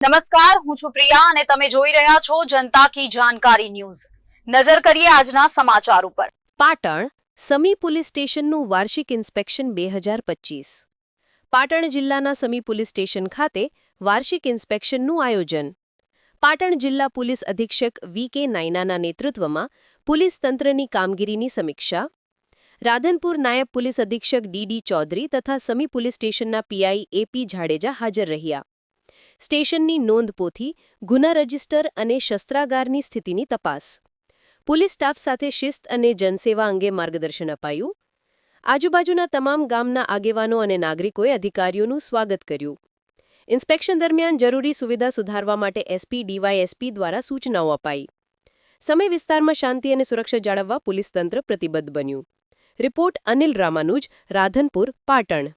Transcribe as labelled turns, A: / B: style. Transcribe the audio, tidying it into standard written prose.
A: નમસ્કાર, હું છું પ્રિયા અને તમે જોઈ રહ્યા છો જનતા કી જાણકારી ન્યૂઝ। નજર કરીએ આજના સમાચાર ઉપર।
B: પાટણ સમી પોલીસ સ્ટેશનનું વાર્ષિક ઇન્સ્પેક્શન 2025। પાટણ જિલ્લાના સમી પોલીસ સ્ટેશન ખાતે વાર્ષિક ઇન્સ્પેક્શનનું આયોજન। પાટણ જિલ્લા પોલીસ અધિક્ષક વી.કે. નાયનાના નેતૃત્વમાં પોલીસ તંત્રની કામગીરીની સમીક્ષા। રાધનપુર નાયબ પોલીસ અધિક્ષક ડી.ડી. ચૌધરી તથા સમી પોલીસ સ્ટેશનના પીઆઈ એ.પી. જાડેજા હાજર રહ્યા। સ્ટેશનની નોંધપોથી, ગુના રજિસ્ટર અને શસ્ત્રાગારની સ્થિતિની તપાસ। પોલીસ સ્ટાફ સાથે શિસ્ત અને જનસેવા અંગે માર્ગદર્શન અપાયું। આજુબાજુના તમામ ગામના આગેવાનો અને નાગરિકોએ અધિકારીઓનું સ્વાગત કર્યું। ઇન્સ્પેક્શન દરમિયાન જરૂરી સુવિધા સુધારવા માટે એસપી ડીવાયએસપી દ્વારા સૂચનાઓ અપાઈ। સમય વિસ્તારમાં શાંતિ અને સુરક્ષા જાળવવા પોલીસ તંત્ર પ્રતિબદ્ધ બન્યું। રિપોર્ટ અનિલ રામાનુજ, રાધનપુર, પાટણ।